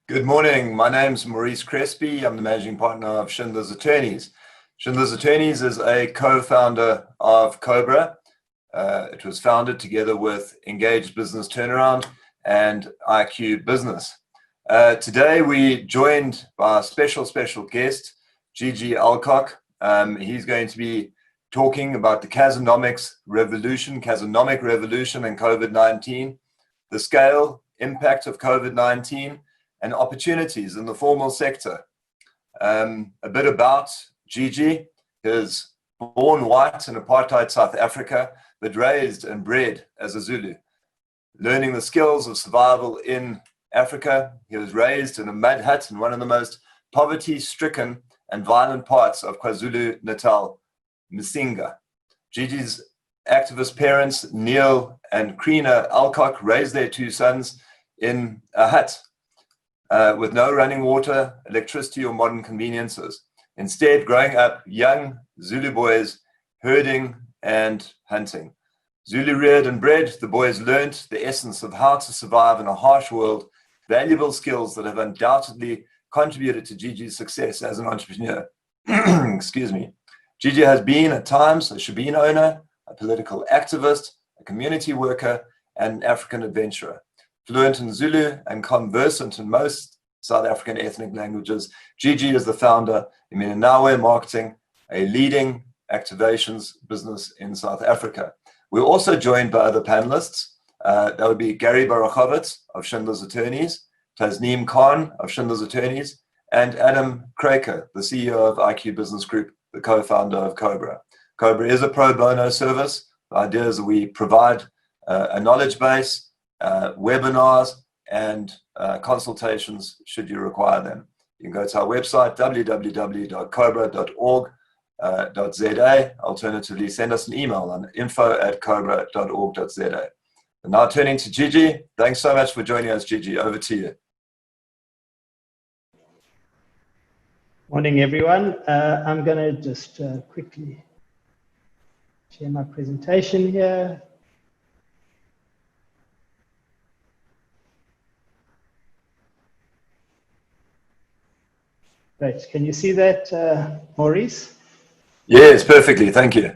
Good morning. My name's Maurice Crespi. I'm the managing partner of Schindler's Attorneys. Schindler's Attorneys is a co-founder of Cobra. It was founded together with Engaged Business Turnaround and IQ Business. Today we joined by a special guest, GG Alcock. He's going to be talking about the Kasinomics Revolution, Kasinomic Revolution and COVID-19, the scale, impact of COVID-19, and opportunities in the formal sector. A bit about GG. He is born white in apartheid South Africa, but raised and bred as a Zulu. Learning the skills of survival in Africa, he was raised in a mud hut in one of the most poverty-stricken and violent parts of KwaZulu-Natal, Msinga. GG's activist parents, Neil and Krina Alcock, raised their two sons in a hut with no running water, electricity, or modern conveniences. Instead, growing up young Zulu boys herding and hunting. Zulu reared and bred, the boys learnt the essence of how to survive in a harsh world, valuable skills that have undoubtedly contributed to GG's success as an entrepreneur. Excuse me. GG has been at times a shebeen owner, a political activist, a community worker, and an African adventurer. Fluent in Zulu and conversant in most South African ethnic languages, GG is the founder in Minawe Marketing, a leading activations business in South Africa. We're also joined by other panelists. That would be Gary Barachovitz of Schindler's Attorneys, Tasneem Khan of Schindler's Attorneys, and Adam Kraker, the CEO of IQ Business Group, the co-founder of Cobra. Cobra is a pro bono service. The idea is that we provide a knowledge base, webinars, and consultations should you require them. You can go to our website, www.cobra.org.za. Alternatively, send us an email on info@cobra.org.za. And now turning to GG. Thanks so much for joining us, GG. Over to you. Morning, everyone. I'm going to just quickly share my presentation here. Great. Can you see that, Maurice? Yes, perfectly. Thank you.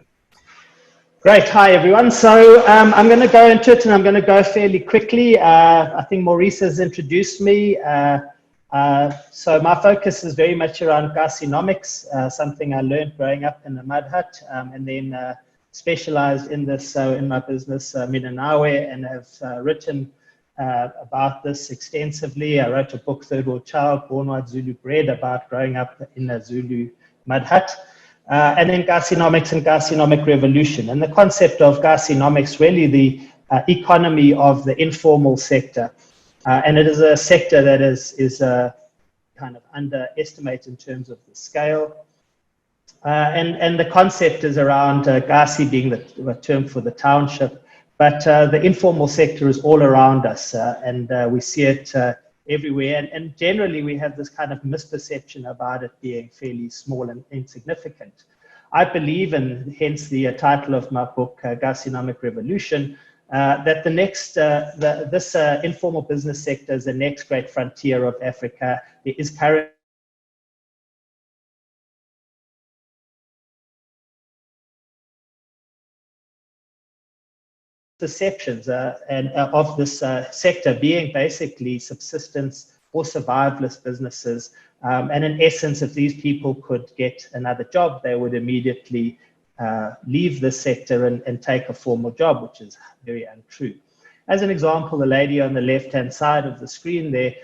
Great. Hi, everyone. So I'm going to go into it, and I'm going to go fairly quickly. I think Maurice has introduced me. So my focus is very much around Kasinomics, something I learned growing up in a mud hut, and then specialized in this in my business, Minawe, and have written about this extensively. I wrote a book, Third World Child, Born White Zulu Bred, about growing up in a Zulu mud hut. And then Kasinomics and Kasinomic Revolution. And the concept of Kasinomics, really the economy of the informal sector. And it is a sector that is kind of underestimated in terms of the scale. And the concept is around Gassy being the term for the township. But the informal sector is all around us, and we see it everywhere. And generally, we have this kind of misperception about it being fairly small and insignificant. I believe, and hence the title of my book, Kasinomics Revolution, that the next, this informal business sector is the next great frontier of Africa. There is currently perceptions of this sector being basically subsistence or survivalist businesses. And in essence, if these people could get another job, they would immediately leave the sector and take a formal job, which is very untrue. As an example, the lady on the left-hand side of the screen there,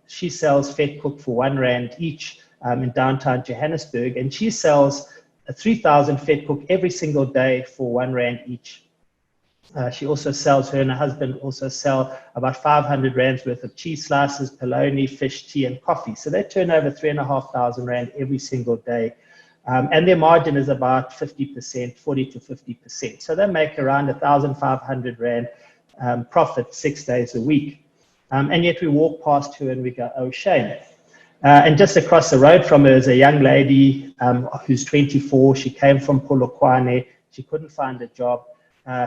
she sells vet cook for R1 each in downtown Johannesburg, and she sells 3,000 vet cook every single day for R1 each. She also sells, her and her husband also sell about 500 Rands worth of cheese slices, polony, fish, tea, and coffee. So they turn over 3,500 Rand every single day. And their margin is about 50%, 40 to 50%. So they make around 1,500 Rand profit 6 days a week. And yet we walk past her and we go, oh, shame. And just across the road from her is a young lady who's 24. She came from Polokwane. She couldn't find a job.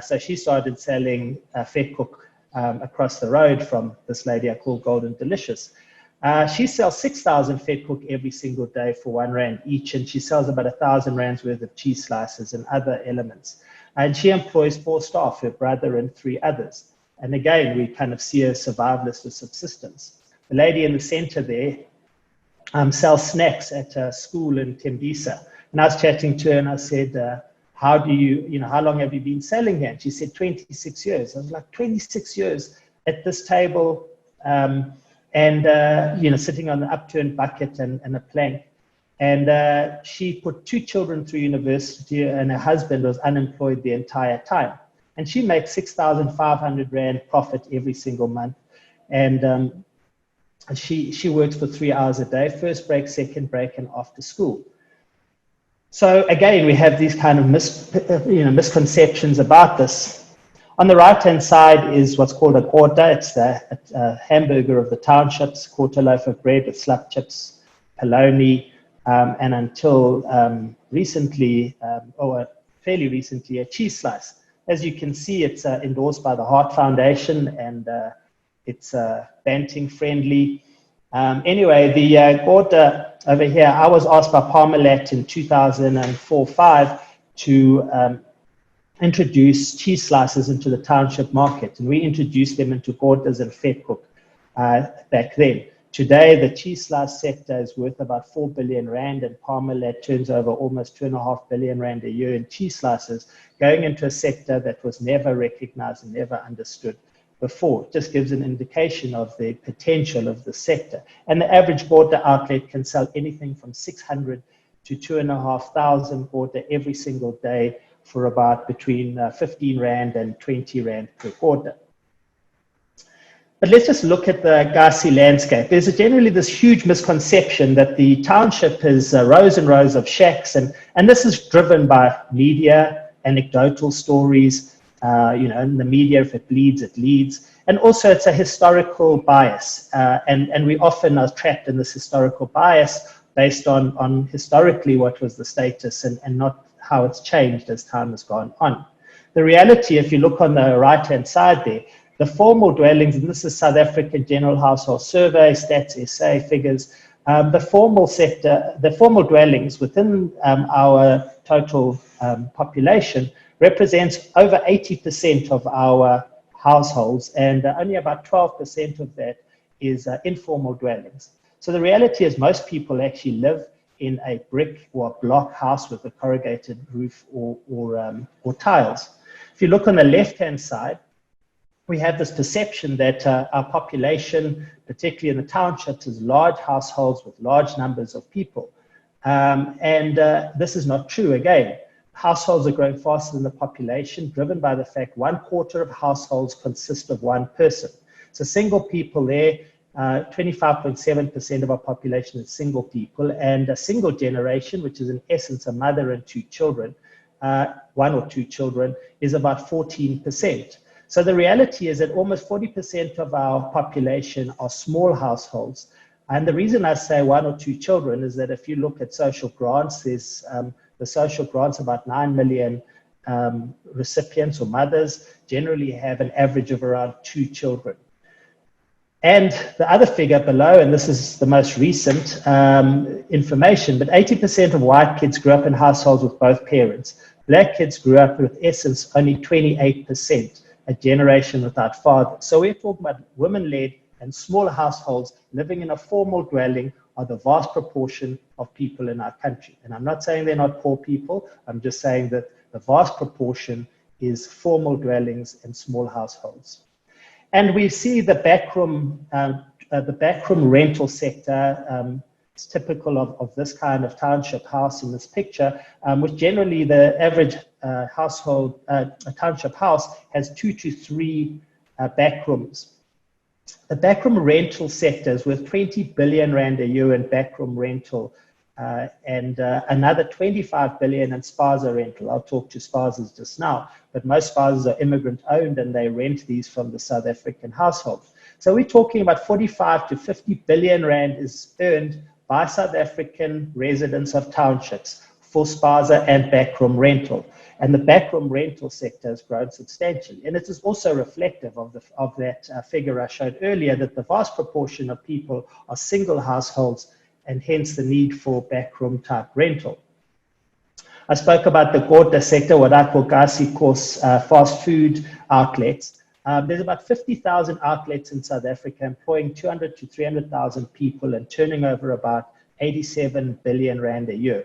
So she started selling vet cook across the road from this lady I call Golden Delicious. She sells 6,000 fed cook every single day for R1 each, and she sells about 1,000 rands worth of cheese slices and other elements. And she employs 4 staff, her brother and 3 others. And again, we kind of see her survivalist of subsistence. The lady in the center there sells snacks at a school in Tembisa. And I was chatting to her and I said, how long have you been selling here? And she said, 26 years. I was like, 26 years at this table, sitting on the upturned bucket and a plank. And she put 2 children through university, and her husband was unemployed the entire time. And she makes 6,500 Rand profit every single month. And she works for 3 hours a day, first break, second break, and after school. So again, we have these kind of misconceptions about this. On the right-hand side is what's called a quarter. It's a hamburger of the townships, quarter loaf of bread with slap chips, polony, and until recently, or fairly recently, a cheese slice. As you can see, it's endorsed by the Heart Foundation, and it's banting friendly. Anyway, the quarter over here, I was asked by Parmalat in 2004-05 to introduce cheese slices into the township market, and we introduced them into quarters and fed cook back then. Today, the cheese slice sector is worth about 4 billion Rand, and Parmalat turns over almost 2.5 billion Rand a year in cheese slices, going into a sector that was never recognized and never understood before. It just gives an indication of the potential of the sector. And the average quarter outlet can sell anything from 600 to 2,500 quarter every single day for about between 15 Rand and 20 Rand per quarter. But let's just look at the Gassy landscape. There's generally this huge misconception that the township is rows and rows of shacks, and this is driven by media, anecdotal stories, in the media, if it bleeds, it leads. And also it's a historical bias, and we often are trapped in this historical bias based on historically what was the status and not how it's changed as time has gone on. The reality, if you look on the right-hand side there, the formal dwellings, and this is South African General Household Survey, Stats SA figures, the formal sector, the formal dwellings within our total population represents over 80% of our households, and only about 12% of that is informal dwellings. So the reality is most people actually live in a brick or a block house with a corrugated roof or tiles. If you look on the left-hand side, we have this perception that our population, particularly in the townships, is large households with large numbers of people. This is not true. Again, households are growing faster than the population, driven by the fact 1/4 of households consist of one person. So single people there, 25.7% of our population is single people, and a single generation, which is in essence a mother and 2 children, 1 or 2 children, is about 14%. So the reality is that almost 40% of our population are small households. And the reason I say 1 or 2 children is that if you look at social grants, there's the social grants, about 9 million recipients or mothers generally have an average of around 2 children. And the other figure below, and this is the most recent information, but 80% of white kids grew up in households with both parents. Black kids grew up with essence only 28%, a generation without fathers. So we're talking about women-led and smaller households living in a formal dwelling are the vast proportion of people in our country. And I'm not saying they're not poor people. I'm just saying that the vast proportion is formal dwellings and small households. And we see the backroom rental sector. It's typical of this kind of township house in this picture, which generally the average household, a township house has 2 to 3 backrooms. The backroom rental sector is worth 20 billion Rand a year in backroom rental, and another 25 billion in spaza rental. I'll talk to spazas just now, but most spazas are immigrant owned and they rent these from the South African household. So we're talking about 45 to 50 billion Rand is earned by South African residents of townships for spaza and backroom rental. And the backroom rental sector has grown substantially. And it is also reflective of that figure I showed earlier, that the vast proportion of people are single households, and hence the need for backroom type rental. I spoke about the Gorda sector, what I call Gassy course fast food outlets. There's about 50,000 outlets in South Africa, employing 200 to 300,000 people and turning over about 87 billion rand a year.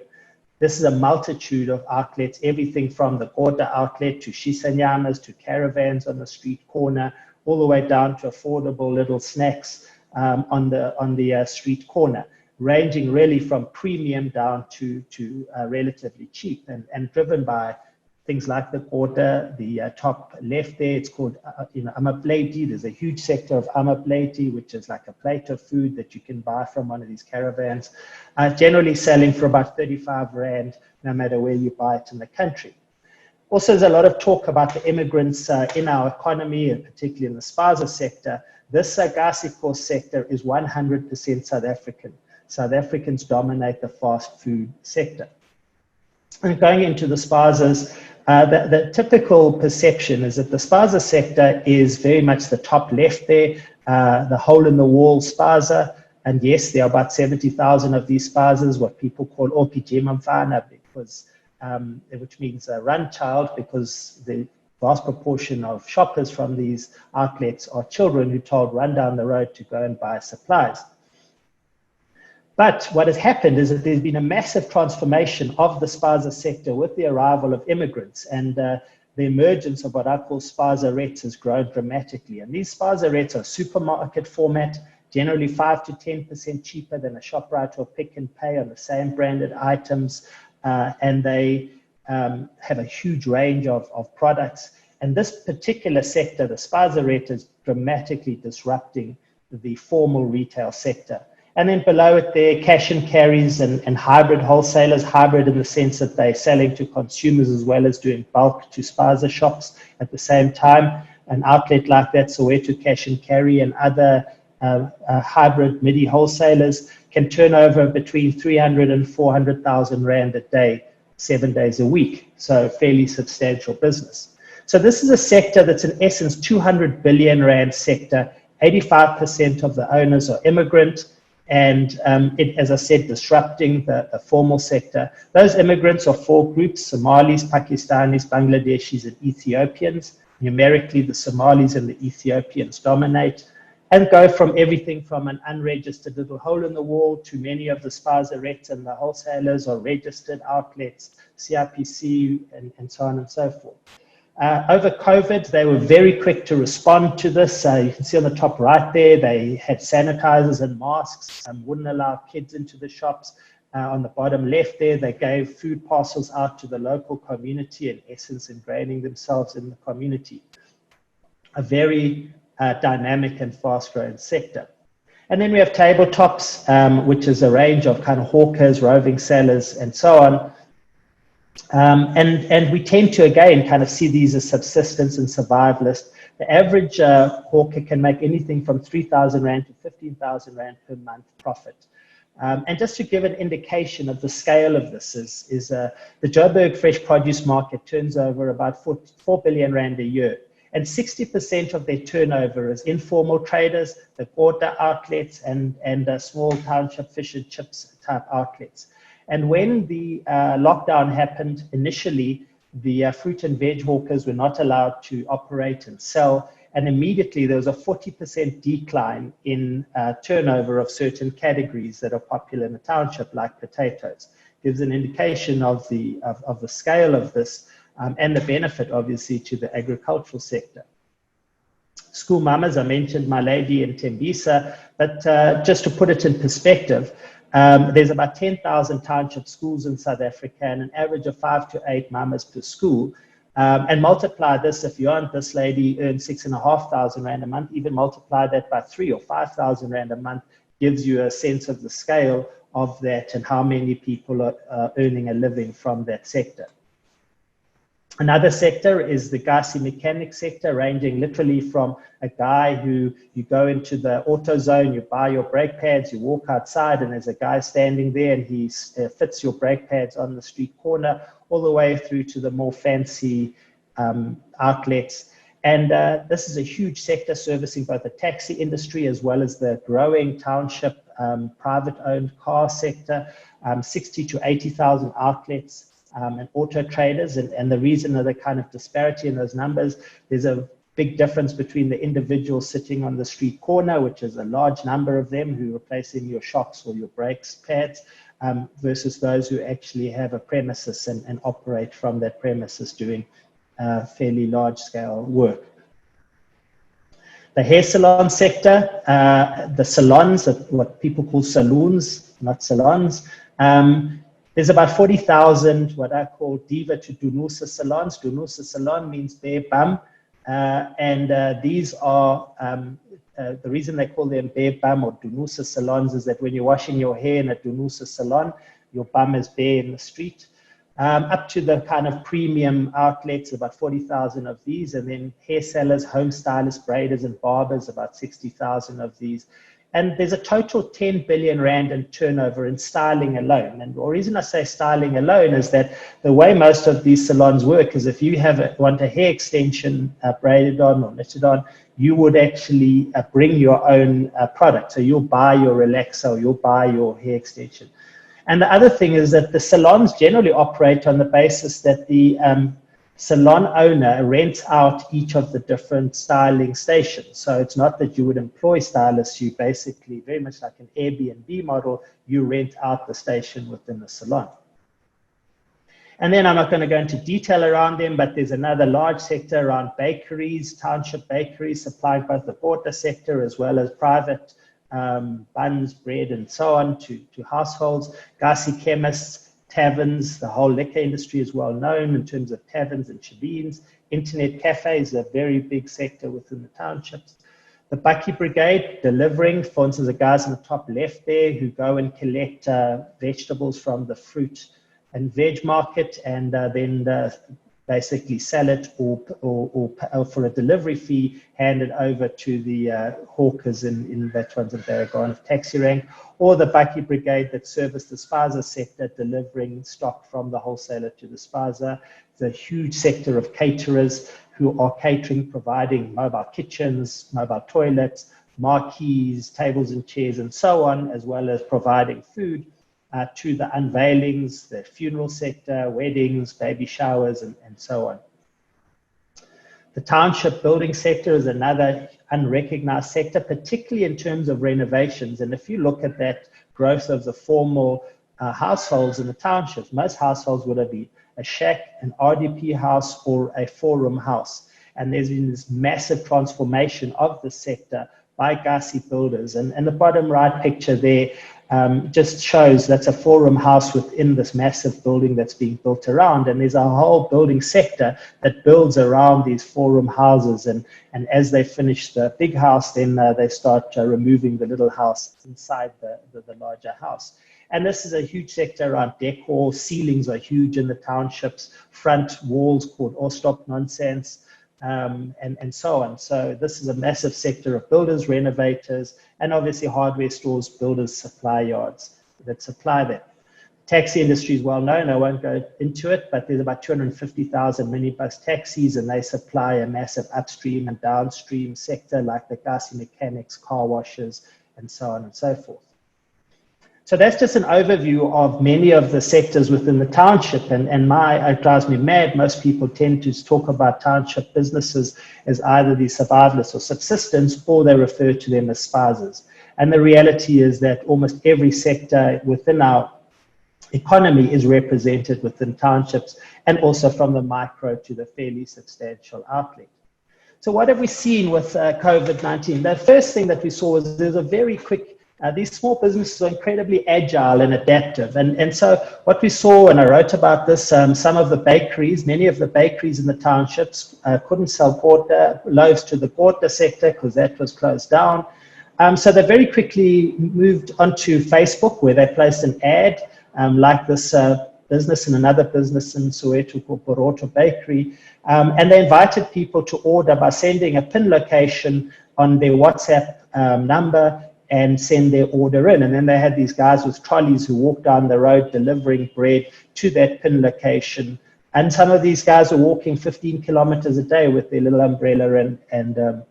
This is a multitude of outlets, everything from the Gorda outlet to Shisanyamas to caravans on the street corner, all the way down to affordable little snacks on the street corner, ranging really from premium down to relatively cheap, and driven by things like the Gorda, the top left there, it's called amapleti. There's a huge sector of amapleti, which is like a plate of food that you can buy from one of these caravans, generally selling for about 35 Rand, no matter where you buy it in the country. Also, there's a lot of talk about the immigrants in our economy, and particularly in the spaza sector. This Gassy course sector is 100% South African. South Africans dominate the fast food sector. And going into the spazas, the typical perception is that the spaza sector is very much the top left there, the hole-in-the-wall spaza. And yes, there are about 70,000 of these spazas, what people call opijemamfana, because which means a run child, because the vast proportion of shoppers from these outlets are children who are told run down the road to go and buy supplies. But what has happened is that there's been a massive transformation of the spaza sector with the arrival of immigrants, and the emergence of what I call spazarettes has grown dramatically. And these spazarettes are supermarket format, generally 5 to 10% cheaper than a ShopRite or Pick and Pay on the same branded items, and they have a huge range of products. And this particular sector, the spazarette, is dramatically disrupting the formal retail sector. And then below it there, cash and carries and hybrid wholesalers, hybrid in the sense that they're selling to consumers as well as doing bulk to spaza shops at the same time. An outlet like that, Soweto Cash and Carry, and other hybrid MIDI wholesalers can turn over between 300 and 400,000 Rand a day, 7 days a week. So fairly substantial business. So this is a sector that's in essence 200 billion Rand sector. 85% of the owners are immigrant. And it, as I said, disrupting the formal sector. Those immigrants are 4 groups: Somalis, Pakistanis, Bangladeshis, and Ethiopians. Numerically, the Somalis and the Ethiopians dominate, and go from everything from an unregistered little hole in the wall to many of the spazarettes and the wholesalers are registered outlets, CIPC, and so on and so forth. Over COVID, they were very quick to respond to this. You can see on the top right there, they had sanitizers and masks and wouldn't allow kids into the shops. On the bottom left there, they gave food parcels out to the local community, in essence, ingraining themselves in the community. A very dynamic and fast-growing sector. And then we have tabletops, which is a range of kind of hawkers, roving sellers, and so on. And we tend to, again, kind of see these as subsistence and survivalist. The average hawker can make anything from 3,000 Rand to 15,000 Rand per month profit. And just to give an indication of the scale of this is the Joburg fresh produce market turns over about 4 billion Rand a year. And 60% of their turnover is informal traders, the Gorda outlets, and small township fish and chips type outlets. And when the lockdown happened initially, the fruit and veg hawkers were not allowed to operate and sell. And immediately there was a 40% decline in turnover of certain categories that are popular in the township, like potatoes. Gives an indication of the scale of this and the benefit, obviously, to the agricultural sector. School mamas, I mentioned my lady in Tembisa, but just to put it in perspective, there's about 10,000 township schools in South Africa and an average of 5 to 8 mamas per school. And multiply this, if you aren't this lady, earn 6,500 Rand a month, even multiply that by 3,000 or 5,000 Rand a month, gives you a sense of the scale of that and how many people are earning a living from that sector. Another sector is the Gassy mechanic sector, ranging literally from a guy who you go into the auto zone, you buy your brake pads, you walk outside, and there's a guy standing there and he fits your brake pads on the street corner, all the way through to the more fancy outlets. And this is a huge sector servicing both the taxi industry as well as the growing township private-owned car sector, 60 to 80,000 outlets. And auto traders, and the reason of the kind of disparity in those numbers, there's a big difference between the individuals sitting on the street corner, which is a large number of them who are replacing your shocks or your brakes pads, versus those who actually have a premises and operate from that premises doing fairly large scale work. The hair salon sector, the salons, what people call saloons, not salons, there's about 40,000 what I call diva to dunusa salons. Dunusa salon means bare bum. These are, the reason they call them bare bum or dunusa salons is that when you're washing your hair in a dunusa salon, your bum is bare in the street. Up to the kind of premium outlets, about 40,000 of these. And then hair sellers, home stylists, braiders, and barbers, about 60,000 of these. And there's a total 10 billion Rand in turnover in styling alone. And the reason I say styling alone is that the way most of these salons work is if you want a hair extension braided on or knitted on, you would actually bring your own product. So you'll buy your relaxer or you'll buy your hair extension. And the other thing is that the salons generally operate on the basis that the salon owner rents out each of the different styling stations. So it's not that you would employ stylists, you basically, very much like an Airbnb model, you rent out the station within the salon. And then I'm not going to go into detail around them, but there's another large sector around bakeries, township bakeries, supplying both the border sector as well as private buns, bread, and so on to households. Gassy chemists, taverns, the whole liquor industry is well known in terms of taverns and shebeens. Internet cafes, a very big sector within the townships. The Bakkie Brigade, delivering, for instance, the guys in the top left there who go and collect vegetables from the fruit and veg market and then basically sell it or for a delivery fee, hand it over to the hawkers in that one's a Barragon of taxi rank, or the Bakkie Brigade that service the spaza sector, delivering stock from the wholesaler to the spaza. The huge sector of caterers who are catering, providing mobile kitchens, mobile toilets, marquees, tables and chairs, and so on, as well as providing food to the unveilings, the funeral sector, weddings, baby showers, and so on. The township building sector is another unrecognized sector, particularly in terms of renovations. And if you look at that growth of the formal households in the townships, most households would have been a shack, an RDP house, or a four-room house. And there's been this massive transformation of the sector by Gassy builders. And the bottom right picture there just shows that's a four-room house within this massive building that's being built around. And there's a whole building sector that builds around these four-room houses. And as they finish the big house, then they start removing the little house inside the larger house. And this is a huge sector around decor. Ceilings are huge in the townships, front walls called Ostop nonsense, and so on. So this is a massive sector of builders, renovators, and obviously hardware stores, builders, supply yards that supply them. Taxi industry is well known. I won't go into it, but there's about 250,000 minibus taxis, and they supply a massive upstream and downstream sector like the Gassy mechanics, car washes, and so on and so forth. So that's just an overview of many of the sectors within the township, and it drives me mad. Most people tend to talk about township businesses as either the survivalists or subsistence, or they refer to them as spazas. And the reality is that almost every sector within our economy is represented within townships, and also from the micro to the fairly substantial outlet. So what have we seen with COVID-19? The first thing that we saw was there's a very quick these small businesses are incredibly agile and adaptive. And so what we saw, and I wrote about this, some of the bakeries, many of the bakeries in the townships couldn't sell loaves to the quarter sector because that was closed down. So they very quickly moved onto Facebook, where they placed an ad like this business and another business in Soweto called Boroto Bakery. And they invited people to order by sending a PIN location on their WhatsApp number and send their order in. And then they had these guys with trolleys who walked down the road delivering bread to that PIN location. And some of these guys were walking 15 kilometers a day with their little umbrella and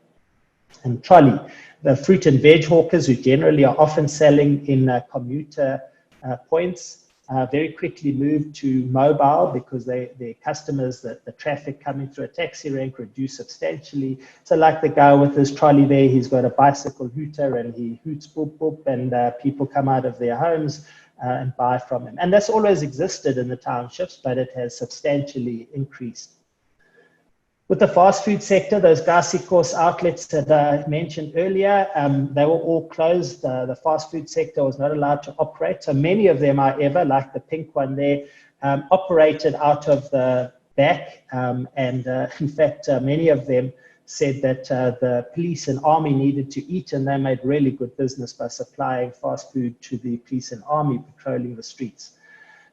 trolley. The fruit and veg hawkers, who generally are often selling in commuter points, very quickly moved to mobile because their customers, the traffic coming through a taxi rank reduced substantially. So like the guy with his trolley there, he's got a bicycle hooter and he hoots boop boop, and people come out of their homes and buy from him. And that's always existed in the townships, but it has substantially increased. With the fast food sector, those Gassy course outlets that I mentioned earlier, they were all closed. The fast food sector was not allowed to operate. So many of them, however, like the pink one there, operated out of the back. In fact, many of them said that the police and army needed to eat, and they made really good business by supplying fast food to the police and army patrolling the streets.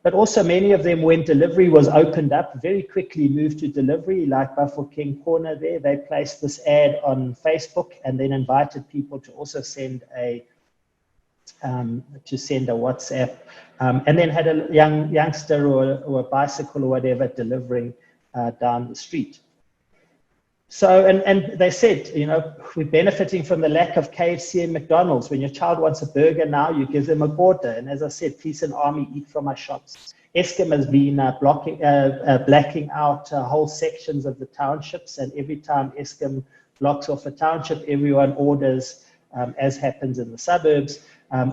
But also many of them, when delivery was opened up, very quickly moved to delivery, like Buffalo King Corner there. They placed this ad on Facebook and then invited people to also send a WhatsApp, and then had a youngster or a bicycle or whatever delivering down the street. So, and they said, you know, we're benefiting from the lack of KFC and McDonald's. When your child wants a burger now, you give them a quarter. And as I said, police and army eat from our shops. Eskom has been blacking out whole sections of the townships. And every time Eskom blocks off a township, everyone orders, as happens in the suburbs,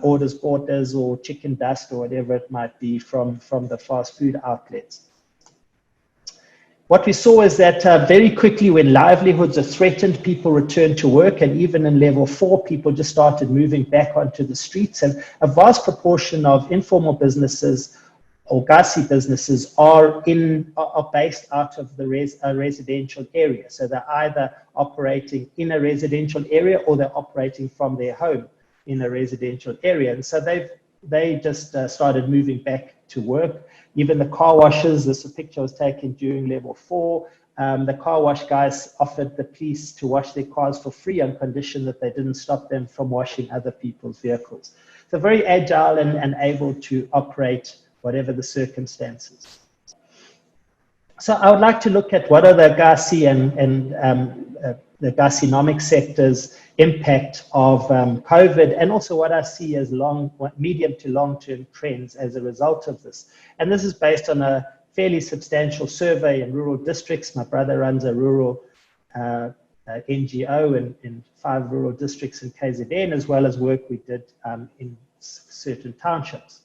orders quarters or chicken dust or whatever it might be from the fast food outlets. What we saw is that very quickly, when livelihoods are threatened, people returned to work, and even in level 4, people just started moving back onto the streets. And a vast proportion of informal businesses or Gassy businesses are based out of the residential area. So they're either operating in a residential area or they're operating from their home in a residential area. And so they just started moving back to work. Even the car washes, this picture was taken during level 4. The car wash guys offered the police to wash their cars for free on condition that they didn't stop them from washing other people's vehicles. So very agile and able to operate whatever the circumstances. So I would like to look at what are the Gassy and the Kasinomics sector's impact of COVID, and also what I see as medium to long-term trends as a result of this. And this is based on a fairly substantial survey in rural districts. My brother runs a rural NGO in 5 rural districts in KZN, as well as work we did in certain townships.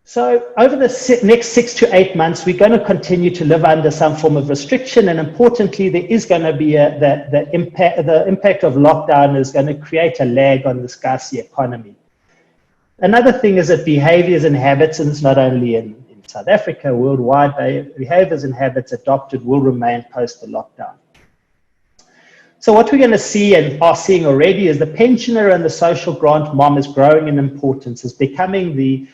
So over the next 6 to 8 months, we're going to continue to live under some form of restriction. And importantly, there is going to be the impact of lockdown is going to create a lag on this Gassy economy. Another thing is that behaviors and habits, and it's not only in South Africa, worldwide, behaviors and habits adopted will remain post the lockdown. So what we're going to see and are seeing already is the pensioner and the social grant mom is growing in importance, is becoming the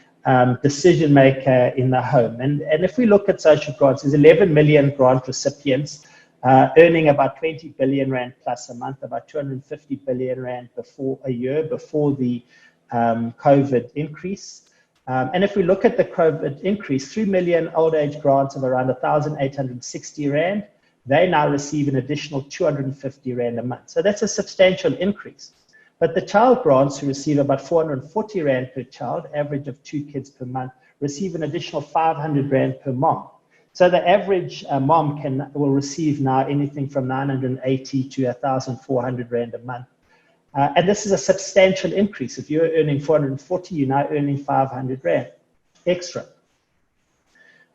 decision maker in the home. And if we look at social grants, there's 11 million grant recipients earning about 20 billion rand plus a month, about 250 billion rand before the COVID increase. And if we look at the COVID increase, 3 million old age grants of around 1,860 rand, they now receive an additional 250 rand a month. So that's a substantial increase. But the child grants, who receive about 440 rand per child, average of 2 kids per month, receive an additional 500 rand per mom. So the average mom will receive now anything from 980 to 1,400 rand a month. And this is a substantial increase. If you're earning 440, you're now earning 500 rand extra.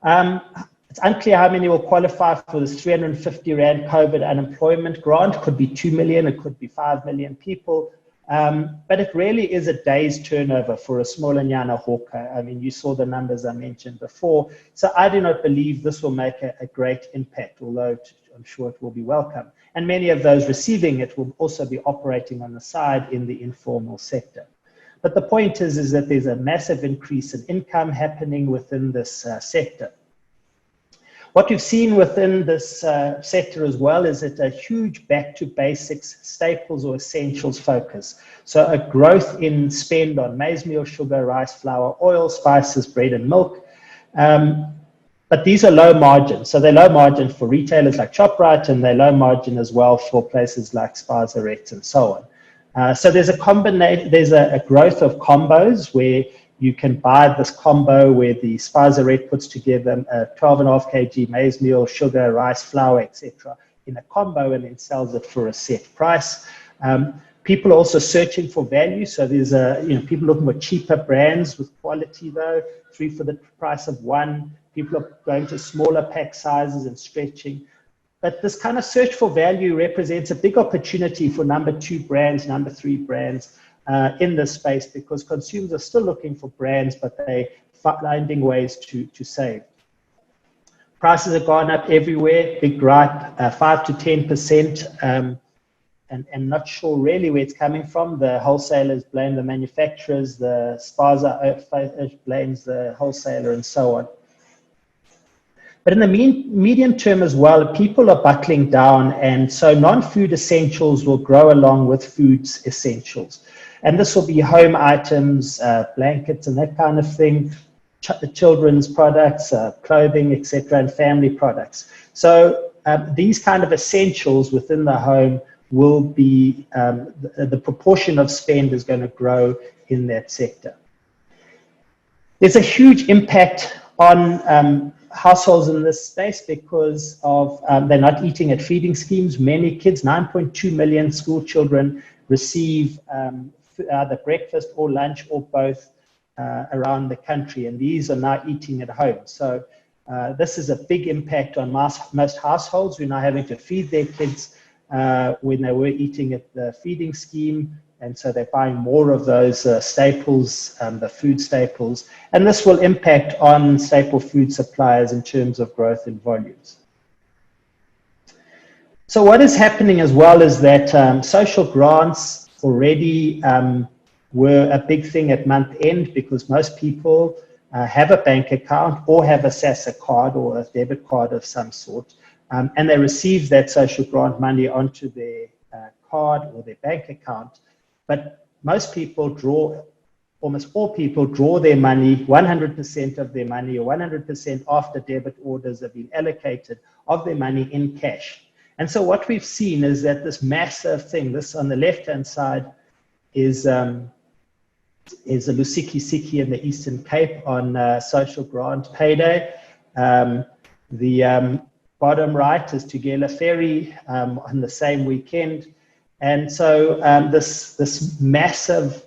It's unclear how many will qualify for this 350 rand COVID unemployment grant. Could be 2 million, it could be 5 million people. But it really is a day's turnover for a small Nyana hawker. I mean, you saw the numbers I mentioned before. So I do not believe this will make a great impact, although I'm sure it will be welcome. And many of those receiving it will also be operating on the side in the informal sector. But the point is that there's a massive increase in income happening within this sector. What we've seen within this sector as well is that a huge back to basics, staples or essentials focus. So a growth in spend on maize meal, sugar, rice, flour, oil, spices, bread and milk. But these are low margin. So they're low margin for retailers like ShopRite, and they're low margin as well for places like Spazaret and so on. So there's a combination, there's a growth of combos where you can buy this combo where the Spazaret puts together 12.5 kg maize meal, sugar, rice, flour, etc. in a combo and then sells it for a set price. People are also searching for value. So there's people looking for cheaper brands with quality though, 3 for the price of 1. People are going to smaller pack sizes and stretching. But this kind of search for value represents a big opportunity for number 2 brands, number 3 brands in this space, because consumers are still looking for brands, but they're finding ways to save. Prices have gone up everywhere, big gripe, 5 to 10%, and not sure really where it's coming from. The wholesalers blame the manufacturers, the Spaza blames the wholesaler, and so on. But in the medium term as well, people are buckling down, and so non-food essentials will grow along with foods essentials. And this will be home items, blankets and that kind of thing, children's products, clothing, etc., and family products. So these kind of essentials within the home will be, the proportion of spend is going to grow in that sector. There's a huge impact on households in this space because of they're not eating at feeding schemes. Many kids, 9.2 million school children, receive either breakfast or lunch or both around the country, and these are now eating at home. So this is a big impact on most households who are now having to feed their kids when they were eating at the feeding scheme, and so they're buying more of those staples, the food staples, and this will impact on staple food suppliers in terms of growth in volumes. So what is happening as well is that social grants already were a big thing at month end, because most people have a bank account or have a SASSA card or a debit card of some sort, and they receive that social grant money onto their card or their bank account. But most people almost all people draw their money, 100% of their money, or 100% after debit orders have been allocated of their money in cash. And so what we've seen is that this massive thing, this on the left-hand side is a Lusiki in the Eastern Cape on social grant payday. The bottom right is Tugela Ferry on the same weekend. And so this massive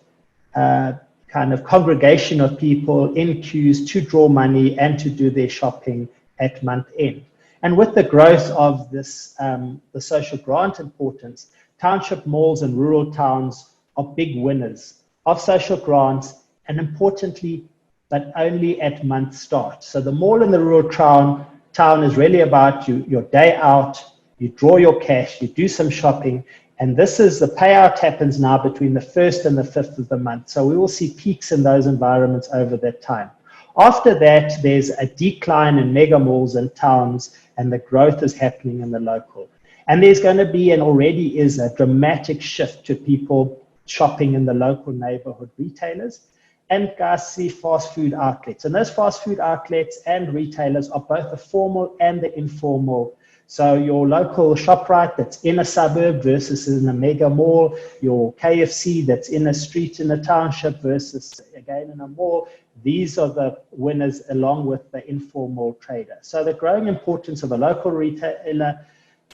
kind of congregation of people in queues to draw money and to do their shopping at month end. And with the growth of this, the social grant importance, township malls and rural towns are big winners of social grants, and importantly, but only at month start. So the mall in the rural town is really about your day out, you draw your cash, you do some shopping, and this is the payout happens now between the 1st and the 5th of the month. So we will see peaks in those environments over that time. After that, there's a decline in mega malls and towns, and the growth is happening in the local. And there's going to be, and already is, a dramatic shift to people shopping in the local neighborhood retailers and Gassy fast food outlets. And those fast food outlets and retailers are both the formal and the informal. So your local ShopRite that's in a suburb versus in a mega mall, your KFC that's in a street in a township versus again in a mall, these are the winners along with the informal trader. So the growing importance of a local retailer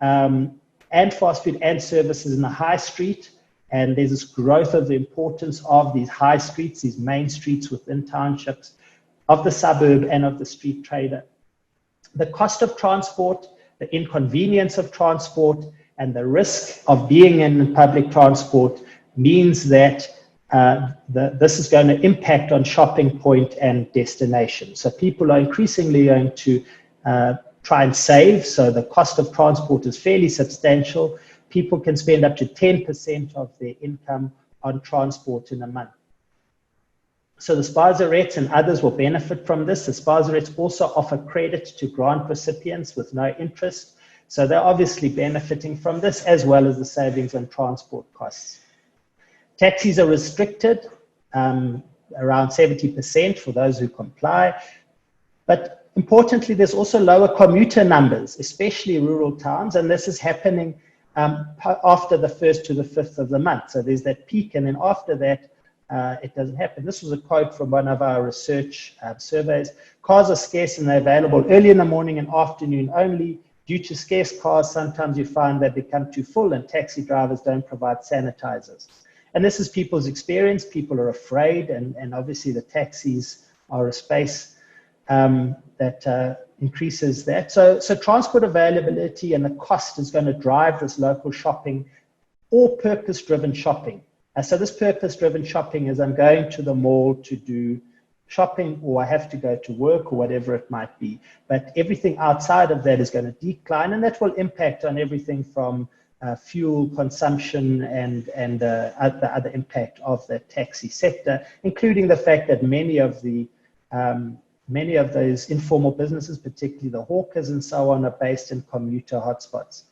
and fast food and services in the high street, and there's this growth of the importance of these high streets, these main streets within townships, of the suburb and of the street trader. The cost of transport, the inconvenience of transport, and the risk of being in public transport means that this is going to impact on shopping point and destination. So people are increasingly going to try and save. So the cost of transport is fairly substantial. People can spend up to 10% of their income on transport in a month. So the Spazarettes and others will benefit from this. The Spazarettes also offer credit to grant recipients with no interest. So they're obviously benefiting from this, as well as the savings on transport costs. Taxis are restricted, around 70% for those who comply. But importantly, there's also lower commuter numbers, especially rural towns, and this is happening after the 1st to the 5th of the month. So there's that peak, and then after that, it doesn't happen. This was a quote from one of our research surveys. Cars are scarce and they're available early in the morning and afternoon only. Due to scarce cars, sometimes you find they become too full and taxi drivers don't provide sanitizers. And this is people's experience. People are afraid, and obviously the taxis are a space that increases that. So transport availability and the cost is going to drive this local shopping or purpose-driven shopping. So this purpose-driven shopping is I'm going to the mall to do shopping, or I have to go to work, or whatever it might be. But everything outside of that is going to decline, and that will impact on everything from fuel consumption and the other impact of the taxi sector, including the fact that many of those informal businesses, particularly the hawkers and so on, are based in commuter hotspots.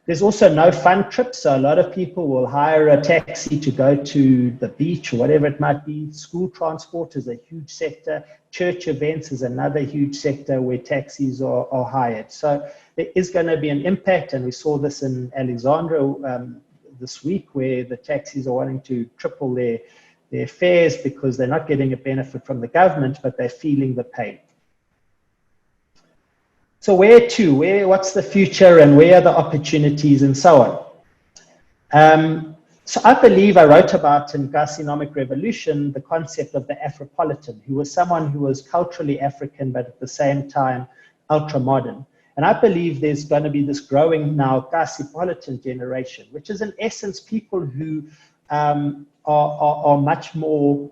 There's also no fun trips, so a lot of people will hire a taxi to go to the beach or whatever it might be. School transport is a huge sector. Church events is another huge sector where taxis are hired. So there is going to be an impact, and we saw this in Alexandra this week, where the taxis are wanting to triple their fares because they're not getting a benefit from the government, but they're feeling the pain. So where to? What's the future, and where are the opportunities, and so on? So I believe I wrote about in Kasinomics Revolution the concept of the Afropolitan, who was someone who was culturally African, but at the same time ultra-modern. And I believe there's going to be this growing now Kasipolitan generation, which is in essence people who are much more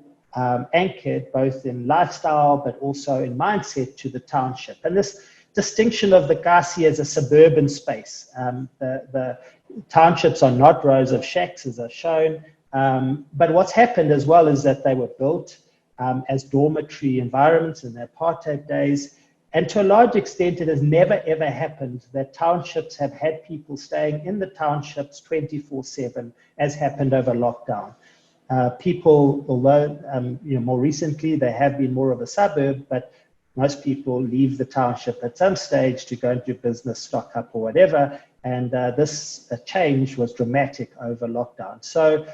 anchored both in lifestyle, but also in mindset to the township. And this distinction of the Gassy as a suburban space. The townships are not rows of shacks, as I've shown, but what's happened as well is that they were built as dormitory environments in the apartheid days, and to a large extent it has never ever happened that townships have had people staying in the townships 24/7, as happened over lockdown. People, although more recently they have been more of a suburb, but most people leave the township at some stage to go and do business, stock up or whatever. And this change was dramatic over lockdown. So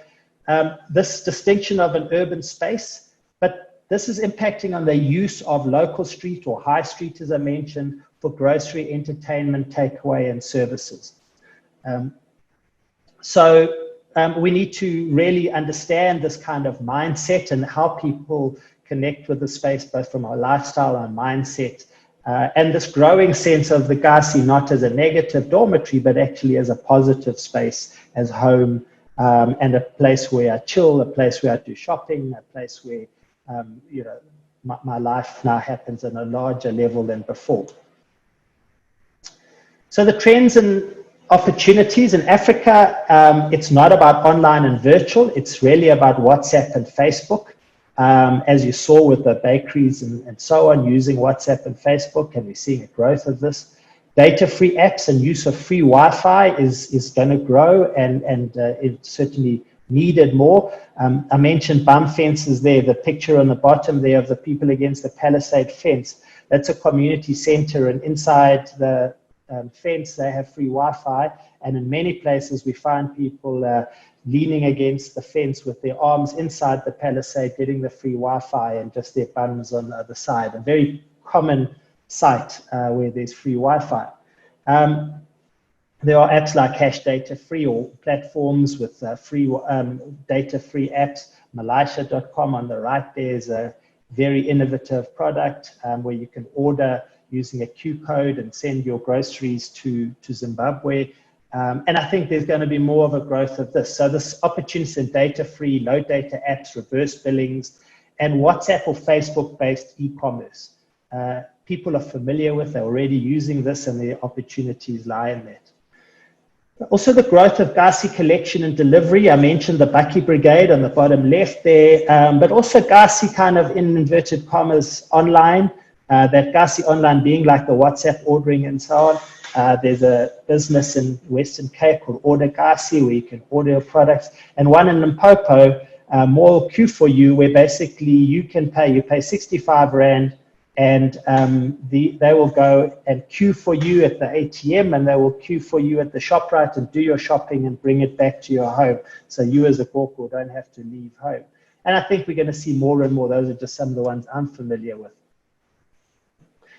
this distinction of an urban space, but this is impacting on the use of local street or high street, as I mentioned, for grocery, entertainment, takeaway and services. We need to really understand this kind of mindset and how people connect with the space, both from our lifestyle and mindset, and this growing sense of the Gassy not as a negative dormitory, but actually as a positive space, as home, and a place where I chill, a place where I do shopping, a place where my life now happens on a larger level than before. So the trends and opportunities in Africa, it's not about online and virtual, it's really about WhatsApp and Facebook. As you saw with the bakeries and so on, using WhatsApp and Facebook, and we're seeing a growth of this. Data-free apps and use of free Wi-Fi is going to grow, and it's certainly needed more. I mentioned bum fences there, the picture on the bottom there of the people against the palisade fence. That's a community center, and inside the fence they have free Wi-Fi, and in many places we find people leaning against the fence with their arms inside the palisade, getting the free Wi-Fi, and just their bums on the other side. A very common site where there's free Wi-Fi. There are apps like Hash Data Free, or platforms with free data-free apps. Malaysia.com on the right there is a very innovative product where you can order using a Q code and send your groceries to Zimbabwe. And I think there's going to be more of a growth of this. So this opportunity in data-free, low data apps, reverse billings, and WhatsApp or Facebook-based e-commerce. People are familiar with, they're already using this, and the opportunities lie in that. Also, the growth of Gassy collection and delivery. I mentioned the Bucky Brigade on the bottom left there, but also Gassy kind of in inverted commas online, that Gassy online being like the WhatsApp ordering and so on. There's a business in Western Cape called Order Gassy where you can order your products, and one in Limpopo, more Q for you, where basically you pay 65 Rand, and they will go and queue for you at the ATM, and they will queue for you at the ShopRite and do your shopping and bring it back to your home. So you as a Gorko don't have to leave home. And I think we're going to see more and more. Those are just some of the ones I'm familiar with.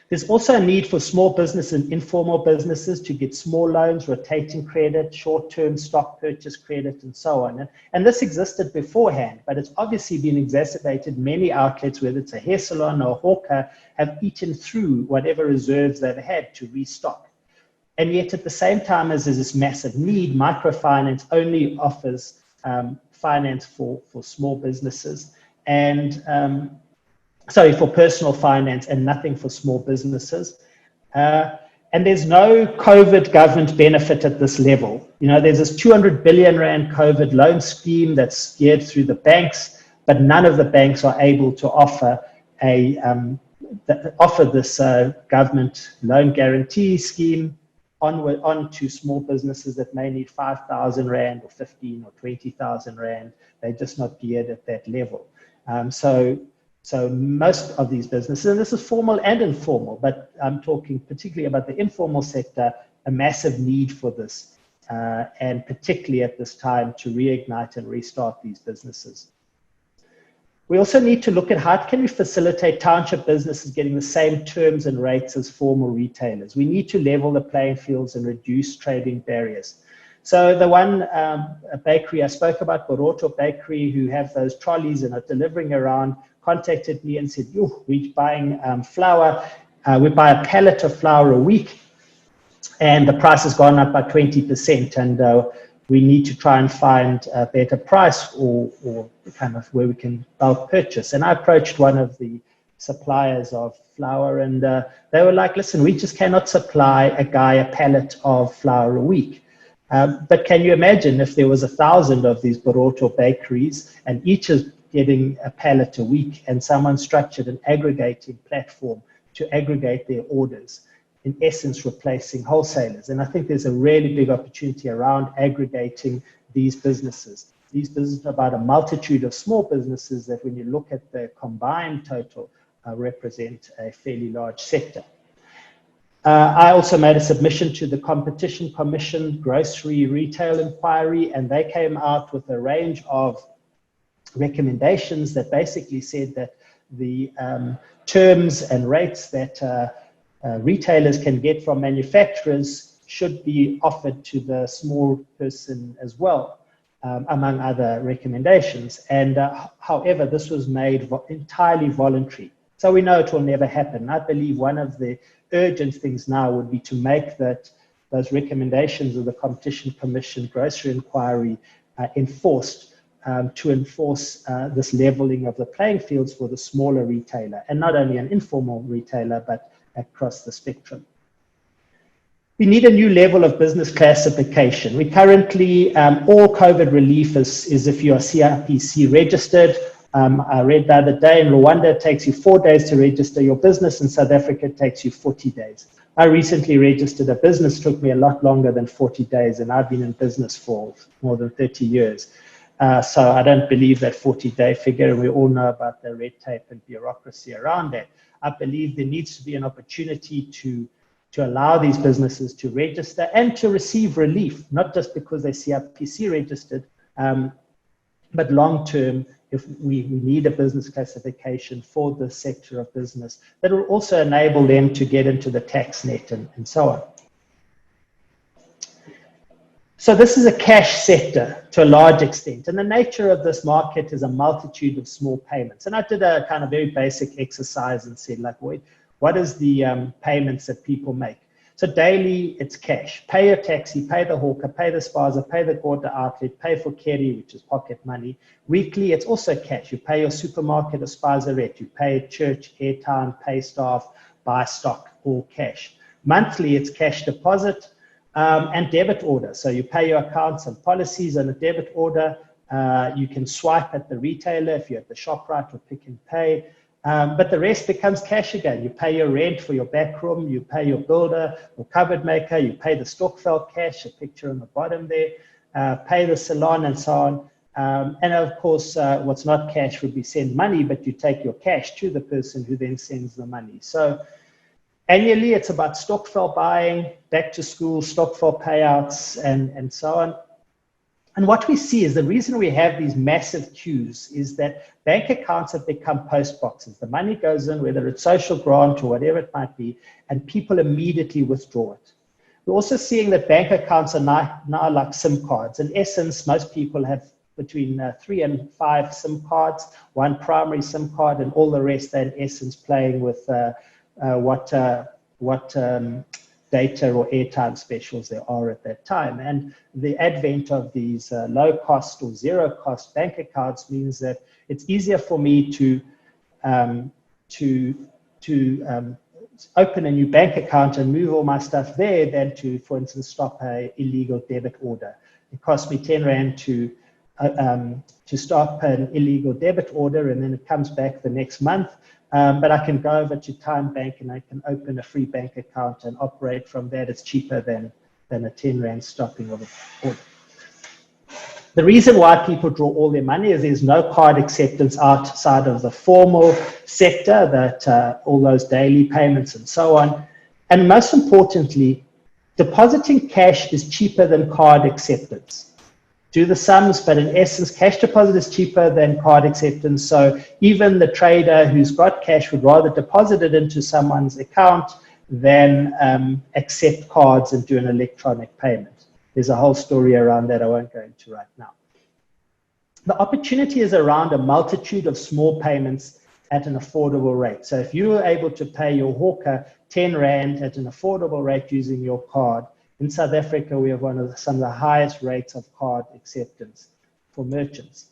There's also a need for small business and informal businesses to get small loans, rotating credit, short-term stock purchase credit, and so on. And this existed beforehand, but it's obviously been exacerbated. Many outlets, whether it's a hair salon or a hawker, have eaten through whatever reserves they've had to restock. And yet at the same time as there's this massive need, microfinance only offers finance for small businesses and for personal finance, and nothing for small businesses. And there's no COVID government benefit at this level. You know, there's this 200 billion Rand COVID loan scheme that's geared through the banks, but none of the banks are able to offer this government loan guarantee scheme on to small businesses that may need 5,000 Rand or 15 or 20,000 Rand. They're just not geared at that level. So most of these businesses, and this is formal and informal, but I'm talking particularly about the informal sector, a massive need for this, and particularly at this time to reignite and restart these businesses. We also need to look at how can we facilitate township businesses getting the same terms and rates as formal retailers. We need to level the playing fields and reduce trading barriers. So the one a bakery I spoke about, Boroto Bakery, who have those trolleys and are delivering around, contacted me and said, we're buying flour. We buy a pallet of flour a week, and the price has gone up by 20%. And we need to try and find a better price or kind of where we can bulk purchase. And I approached one of the suppliers of flour, and they were like, listen, we just cannot supply a guy a pallet of flour a week. But can you imagine if there was 1,000 of these Boroto bakeries and each is getting a pallet a week, and someone structured an aggregating platform to aggregate their orders, in essence replacing wholesalers. And I think there's a really big opportunity around aggregating these businesses. These businesses are about a multitude of small businesses that when you look at the combined total represent a fairly large sector. I also made a submission to the Competition Commission Grocery Retail Inquiry, and they came out with a range of recommendations that basically said that the terms and rates that retailers can get from manufacturers should be offered to the small person as well, among other recommendations. And however, this was made entirely voluntary. So we know it will never happen. I believe one of the urgent things now would be to make those recommendations of the Competition Commission Grocery Inquiry enforced, to enforce this leveling of the playing fields for the smaller retailer, and not only an informal retailer, but across the spectrum. We need a new level of business classification. We currently, all COVID relief is if you are CIPC registered. I read the other day in Rwanda, it takes you 4 days to register your business. In South Africa, it takes you 40 days. I recently registered a business, took me a lot longer than 40 days, and I've been in business for more than 30 years. So I don't believe that 40-day figure, and we all know about the red tape and bureaucracy around that. I believe there needs to be an opportunity to allow these businesses to register and to receive relief, not just because they're CIPC registered, but long-term, if we need a business classification for the sector of business that will also enable them to get into the tax net and so on. So this is a cash sector to a large extent, and the nature of this market is a multitude of small payments. And I did a kind of very basic exercise and said, like, wait, what is the payments that people make? So daily, it's cash. Pay your taxi, pay the hawker, pay the spaza, pay the Gorda outlet, pay for carry, which is pocket money. Weekly, it's also cash. You pay your supermarket or spaza rent, you pay church, airtime, pay staff, buy stock, all cash. Monthly, it's cash deposit. and debit order. So you pay your accounts and policies on a debit order. You can swipe at the retailer if you're at the ShopRite or Pick and Pay. But the rest becomes cash again. You pay your rent for your back room, you pay your builder or cupboard maker, you pay the Stokvel cash, a picture on the bottom there, pay the salon and so on. And of course, what's not cash would be send money, but you take your cash to the person who then sends the money. So annually, it's about Stokvel buying, back to school, Stokvel payouts, and so on. And what we see is the reason we have these massive queues is that bank accounts have become post boxes. The money goes in, whether it's social grant or whatever it might be, and people immediately withdraw it. We're also seeing that bank accounts are now like SIM cards. In essence, most people have between 3 and 5 SIM cards, one primary SIM card, and all the rest are in essence playing with what data or airtime specials there are at that time. And the advent of these low cost or zero cost bank accounts means that it's easier for me to open a new bank account and move all my stuff there than to, for instance, stop an illegal debit order. It costs me 10 Rand to stop an illegal debit order, and then it comes back the next month. But I can go over to Time Bank and I can open a free bank account and operate from that. It's cheaper than a 10 Rand stopping of an order. The reason why people draw all their money is there's no card acceptance outside of the formal sector, that all those daily payments and so on. And most importantly, depositing cash is cheaper than card acceptance. Do the sums, but in essence, cash deposit is cheaper than card acceptance. So even the trader who's got cash would rather deposit it into someone's account than accept cards and do an electronic payment. There's a whole story around that I won't go into right now. The opportunity is around a multitude of small payments at an affordable rate. So if you were able to pay your hawker 10 Rand at an affordable rate using your card, in South Africa, we have some of the highest rates of card acceptance for merchants.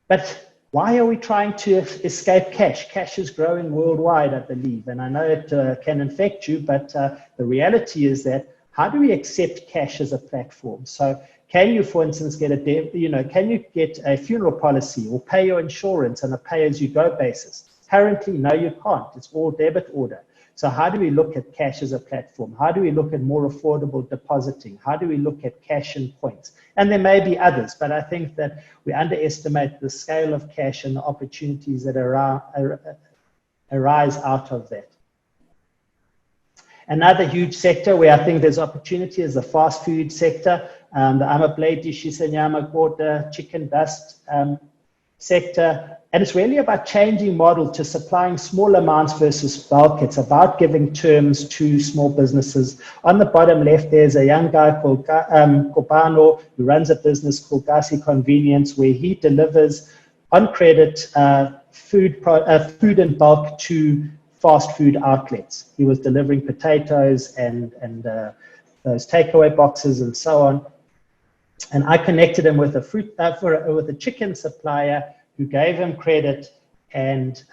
But why are we trying to escape cash? Cash is growing worldwide, I believe, and I know it can infect you, but the reality is that how do we accept cash as a platform? So can you, for instance, get can you get a funeral policy or pay your insurance on a pay-as-you-go basis? Currently, no, you can't. It's all debit order. So how do we look at cash as a platform? How do we look at more affordable depositing? How do we look at cash and points? And there may be others, but I think that we underestimate the scale of cash and the opportunities that arise out of that. Another huge sector where I think there's opportunity is the fast food sector, the amabledi, shisanyama, gorda, chicken dust sector. And it's really about changing model to supplying small amounts versus bulk. It's about giving terms to small businesses. On the bottom left, there's a young guy called Kobano who runs a business called Gassy Convenience, where he delivers on credit food in bulk to fast food outlets. He was delivering potatoes and those takeaway boxes and so on. And I connected him with a chicken supplier who gave him credit, and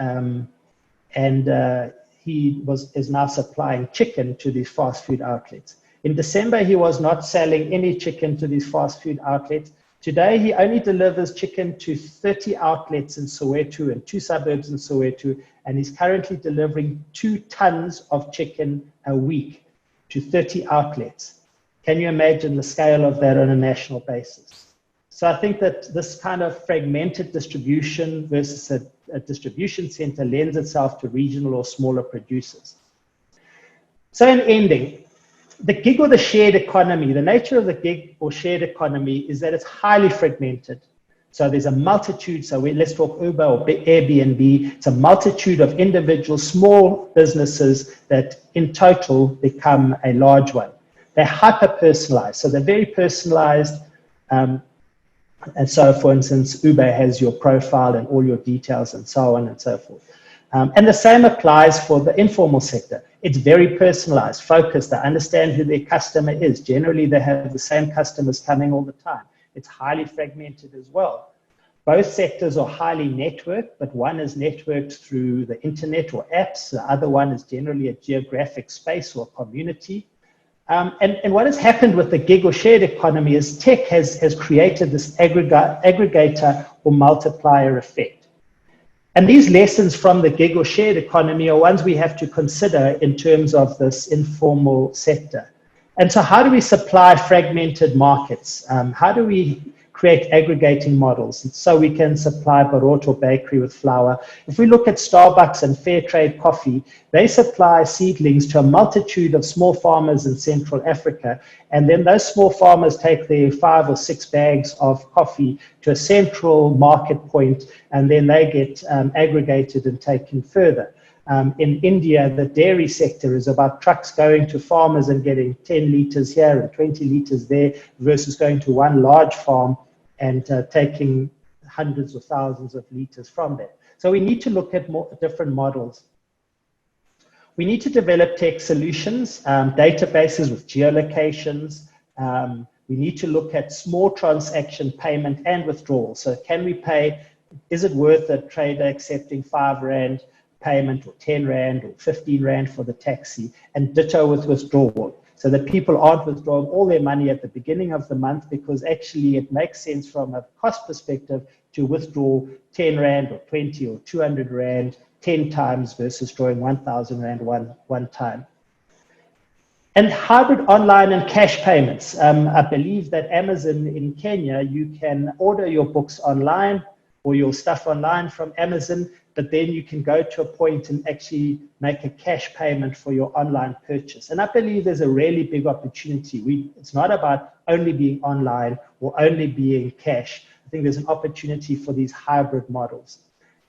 he is now supplying chicken to these fast food outlets. In December, he was not selling any chicken to these fast food outlets. Today, he only delivers chicken to 30 outlets in Soweto and 2 suburbs in Soweto, and he's currently delivering 2 tons of chicken a week to 30 outlets. Can you imagine the scale of that on a national basis? So I think that this kind of fragmented distribution versus a distribution center lends itself to regional or smaller producers. So in ending, the gig or the shared economy, the nature of the gig or shared economy is that it's highly fragmented. So there's a multitude, let's talk Uber or Airbnb, it's a multitude of individual small businesses that in total become a large one. They're hyper-personalized, so they're very personalized. And so, for instance, Uber has your profile and all your details and so on and so forth. And the same applies for the informal sector. It's very personalized, focused. They understand who their customer is. Generally, they have the same customers coming all the time. It's highly fragmented as well. Both sectors are highly networked, but one is networked through the internet or apps. The other one is generally a geographic space or community. And what has happened with the gig or shared economy is tech has created this aggregator or multiplier effect. And these lessons from the gig or shared economy are ones we have to consider in terms of this informal sector. And so how do we supply fragmented markets? How do we create aggregating models so we can supply Barot or bakery with flour? If we look at Starbucks and Fair Trade Coffee, they supply seedlings to a multitude of small farmers in Central Africa. And then those small farmers take their 5 or 6 bags of coffee to a central market point, and then they get aggregated and taken further. In India, the dairy sector is about trucks going to farmers and getting 10 liters here and 20 liters there versus going to one large farm and taking hundreds of thousands of liters from there. So we need to look at different models. We need to develop tech solutions, databases with geolocations. We need to look at small transaction payment and withdrawal. So can we pay, is it worth a trader accepting 5 Rand payment or 10 Rand or 15 Rand for the taxi, and ditto with withdrawal, so that people aren't withdrawing all their money at the beginning of the month, because actually it makes sense from a cost perspective to withdraw 10 Rand or 20 or 200 Rand 10 times versus drawing 1,000 Rand one time. And hybrid online and cash payments. I believe that Amazon in Kenya, you can order your books online or your stuff online from Amazon, but then you can go to a point and actually make a cash payment for your online purchase. And I believe there's a really big opportunity. It's not about only being online or only being cash. I think there's an opportunity for these hybrid models.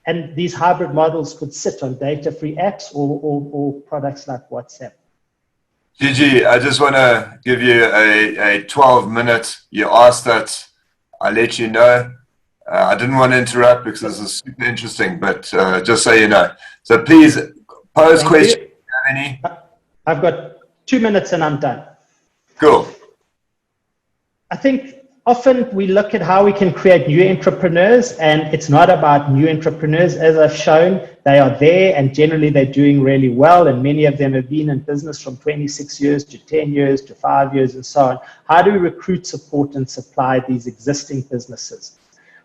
And these hybrid models could sit on data-free apps or products like WhatsApp. GG, I just want to give you a 12-minute, you asked that, I let you know. I didn't want to interrupt because this is super interesting, but just so you know. So please pose questions if you have any. I've got 2 minutes and I'm done. Cool. I think often we look at how we can create new entrepreneurs, and it's not about new entrepreneurs. As I've shown, they are there and generally they're doing really well, and many of them have been in business from 26 years to 10 years to 5 years and so on. How do we recruit, support and supply these existing businesses?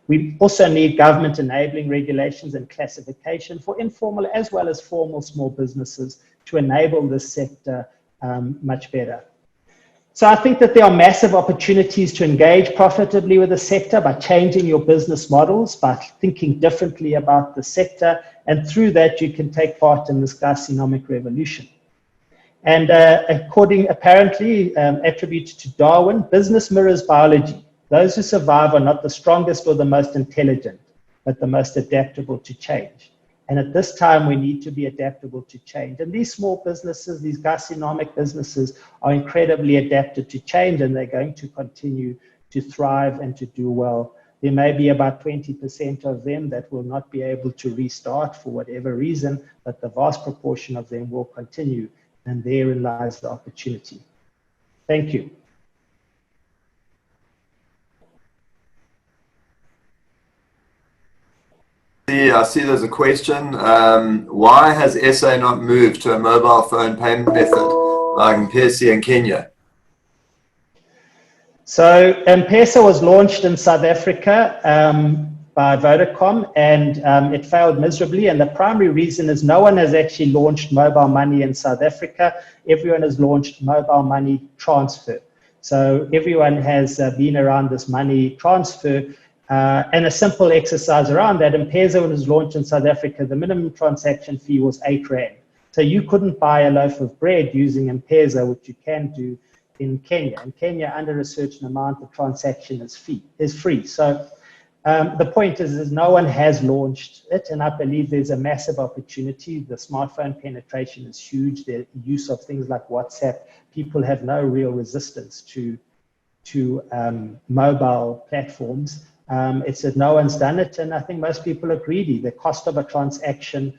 We also need government enabling regulations and classification for informal as well as formal small businesses to enable this sector much better. So I think that there are massive opportunities to engage profitably with the sector by changing your business models, by thinking differently about the sector, and through that you can take part in this Kasinomics Revolution. And apparently attributed to Darwin, business mirrors biology. Those who survive are not the strongest or the most intelligent, but the most adaptable to change. And at this time, we need to be adaptable to change. And these small businesses, these Kasinomics businesses, are incredibly adapted to change, and they're going to continue to thrive and to do well. There may be about 20% of them that will not be able to restart for whatever reason, but the vast proportion of them will continue, and therein lies the opportunity. Thank you. I see there's a question. Why has SA not moved to a mobile phone payment method like M-Pesa in Kenya? So M-Pesa was launched in South Africa by Vodacom, and it failed miserably. And the primary reason is no one has actually launched mobile money in South Africa. Everyone has launched mobile money transfer. So everyone has been around this money transfer. And a simple exercise around that, M-Pesa, when it was launched in South Africa, the minimum transaction fee was 8 Rand. So you couldn't buy a loaf of bread using M-Pesa, which you can do in Kenya. In Kenya, under a certain amount, the transaction is free. So the point is no one has launched it, and I believe there's a massive opportunity. The smartphone penetration is huge. The use of things like WhatsApp, people have no real resistance to mobile platforms. It's that no one's done it, and I think most people are greedy. The cost of a transaction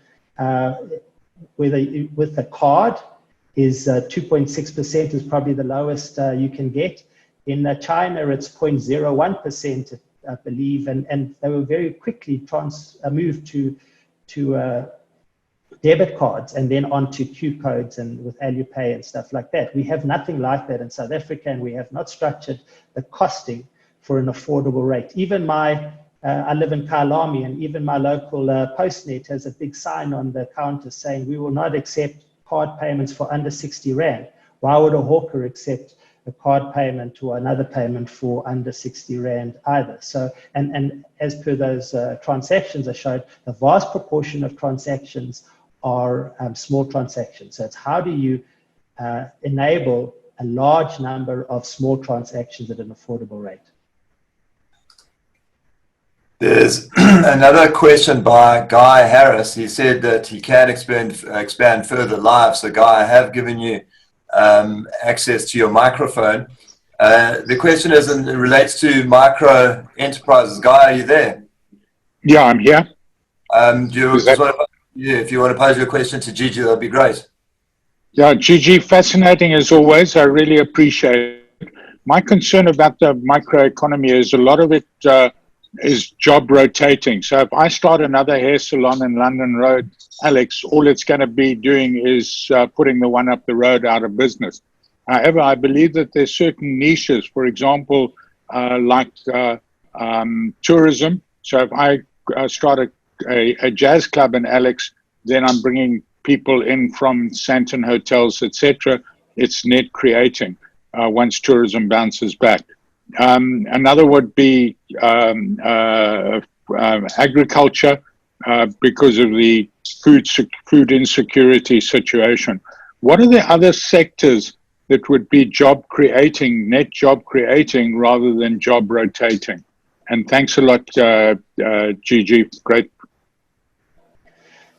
with a card is 2.6%, is probably the lowest you can get. In China, it's 0.01%, I believe, and they were very quickly moved to debit cards and then onto Q codes and with Alipay and stuff like that. We have nothing like that in South Africa, and we have not structured the costing for an affordable rate. Even I live in Kailami, and even my local Postnet has a big sign on the counter saying we will not accept card payments for under 60 Rand. Why would a hawker accept a card payment or another payment for under 60 Rand either? So, and as per those transactions I showed, the vast proportion of transactions are small transactions. So it's how do you enable a large number of small transactions at an affordable rate? There's another question by Guy Harris. He said that he can expand further live. So Guy, I have given you access to your microphone. The question is, and it relates to micro enterprises. Guy, are you there? Yeah, I'm here. If you want to pose your question to Gigi, that'd be great. Yeah, Gigi, fascinating as always. I really appreciate it. My concern about the microeconomy is a lot of it is job rotating. So if I start another hair salon in London Road, Alex, all it's going to be doing is putting the one up the road out of business. However, I believe that there's certain niches, for example, like tourism. So if I start a jazz club in Alex, then I'm bringing people in from Santon hotels, etc. It's net creating once tourism bounces back. Another would be agriculture because of the food insecurity situation. What are the other sectors that would be job creating, net job creating, rather than job rotating? And thanks a lot, Gigi. Great.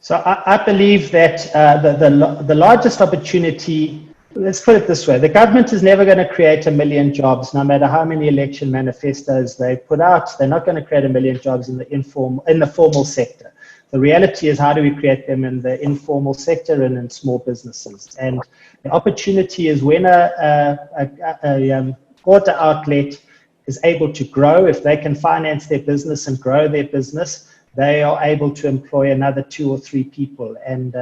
So I believe that the largest opportunity, let's put it this way, the government is never going to create 1 million jobs, no matter how many election manifestos they put out. They're not going to create 1 million jobs in the formal sector. The reality is, how do we create them in the informal sector and in small businesses? And the opportunity is when a water outlet is able to grow, if they can finance their business and grow their business, they are able to employ another 2 or 3 people. And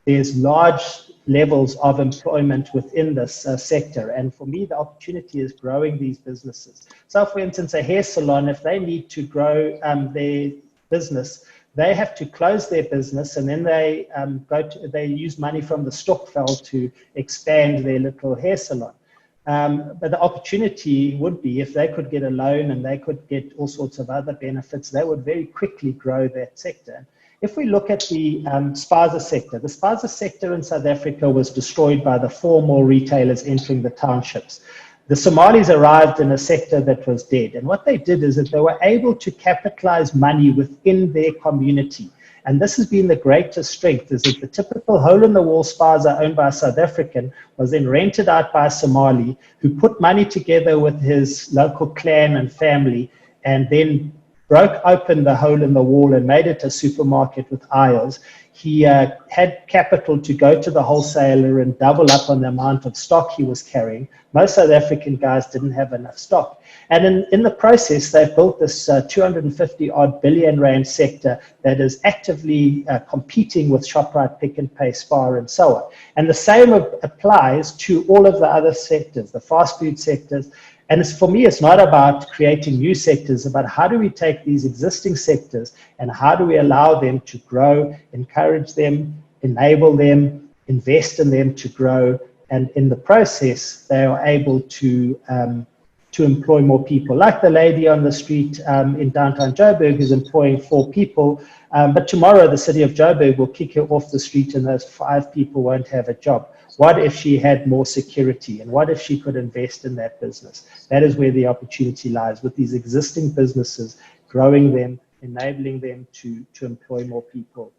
there's large levels of employment within this sector. And for me, the opportunity is growing these businesses. So for instance, a hair salon, if they need to grow their business, they have to close their business, and then they they use money from the stokvel to expand their little hair salon. But the opportunity would be, if they could get a loan and they could get all sorts of other benefits, they would very quickly grow that sector. If we look at the spaza sector in South Africa was destroyed by the formal retailers entering the townships. The Somalis arrived in a sector that was dead. And what they did is that they were able to capitalize money within their community. And this has been the greatest strength, is that the typical hole-in-the-wall spaza owned by a South African was then rented out by a Somali who put money together with his local clan and family, and then broke open the hole in the wall and made it a supermarket with aisles. He had capital to go to the wholesaler and double up on the amount of stock he was carrying. Most South African guys didn't have enough stock. And in the process, they've built this 250-odd billion rand sector that is actively competing with Shoprite, Pick n Pay, Spar, and so on. And the same applies to all of the other sectors, the fast food sectors. And for me, it's not about creating new sectors, about how do we take these existing sectors and how do we allow them to grow, encourage them, enable them, invest in them to grow. And in the process, they are able to employ more people. Like the lady on the street in downtown Joburg who's employing 4 people. But tomorrow, the city of Joburg will kick her off the street and those 5 people won't have a job. What if she had more security, and what if she could invest in that business? That is where the opportunity lies, with these existing businesses, growing them, enabling them to employ more people.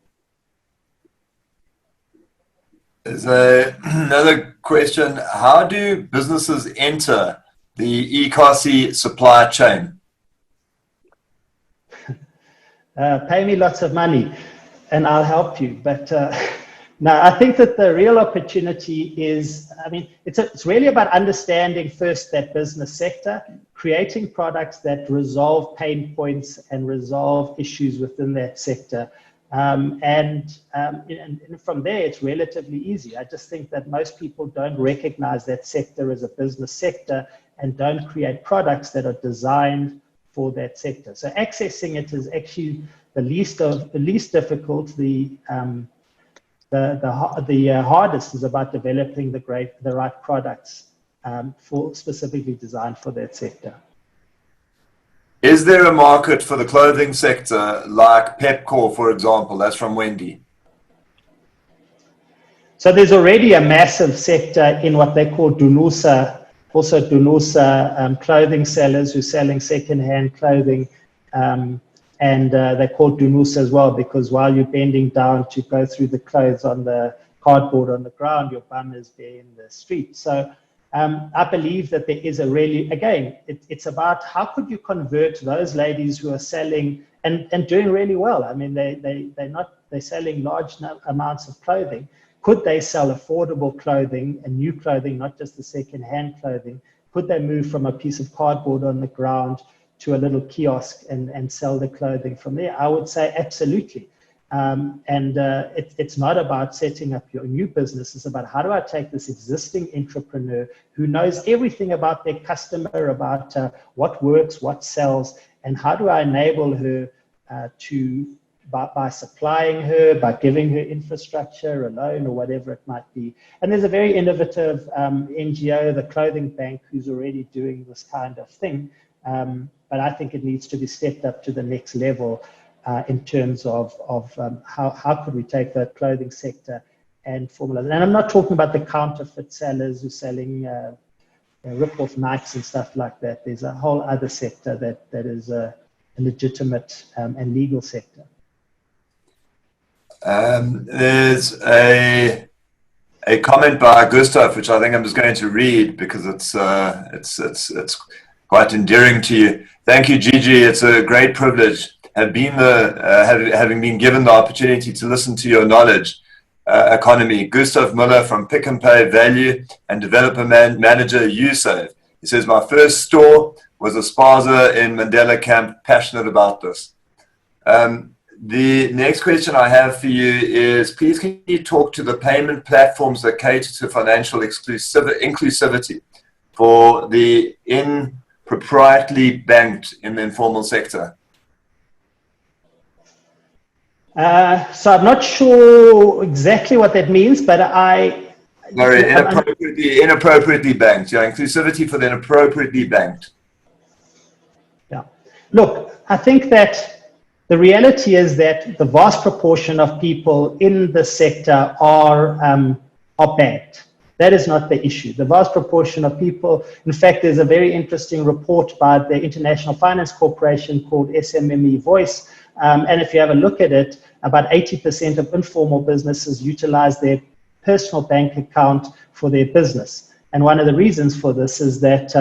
There's another question. How do businesses enter the Gassy supply chain? Pay me lots of money and I'll help you. But no, I think that the real opportunity is, I mean, it's really about understanding first that business sector, creating products that resolve pain points and resolve issues within that sector, And from there, it's relatively easy. I just think that most people don't recognize that sector as a business sector and don't create products that are designed for that sector. So accessing it is actually the least difficult. The hardest is about developing the right products for specifically designed for that sector. Is there a market for the clothing sector like Pepcore, for example? That's from Wendy. So there's already a massive sector in what they call Dunusa, also Dunusa clothing sellers who are selling secondhand clothing. And they're called Dunusa as well because while you're bending down to go through the clothes on the cardboard on the ground, your bum is there in the street. So I believe that there is a really, again, it's about how could you convert those ladies who are selling and doing really well. I mean, they're selling large amounts of clothing. Could they sell affordable clothing and new clothing, not just the second-hand clothing? Could they move from a piece of cardboard on the ground to a little kiosk and sell the clothing from there? I would say absolutely. It's not about setting up your new business. It's about how do I take this existing entrepreneur who knows everything about their customer, about what works, what sells, and how do I enable her by supplying her, by giving her infrastructure, a loan, or whatever it might be. And there's a very innovative NGO, the Clothing Bank, who's already doing this kind of thing. But I think it needs to be stepped up to the next level. In terms of how could we take the clothing sector and formalize it. And I'm not talking about the counterfeit sellers who are selling rip-off Nikes and stuff like that. There's a whole other sector that is a legitimate and legal sector. There's a comment by Gustav, which I think I'm just going to read because it's quite endearing to you. Thank you, Gigi. It's a great privilege. Having been given the opportunity to listen to your knowledge economy. Gustav Muller from Pick and Pay Value and Developer Manager USAVE. He says, my first store was a spaza in Mandela Camp, passionate about this. The next question I have for you is, please can you talk to the payment platforms that cater to financial inclusivity for the proprietary banked in the informal sector? So I'm not sure exactly what that means, but inappropriately banked. Yeah, inclusivity for the inappropriately banked. Yeah. Look, I think that the reality is that the vast proportion of people in the sector are banked. That is not the issue. The vast proportion of people, in fact, there's a very interesting report by the International Finance Corporation called SMME Voice. And if you have a look at it, about 80% of informal businesses utilize their personal bank account for their business. And one of the reasons for this is that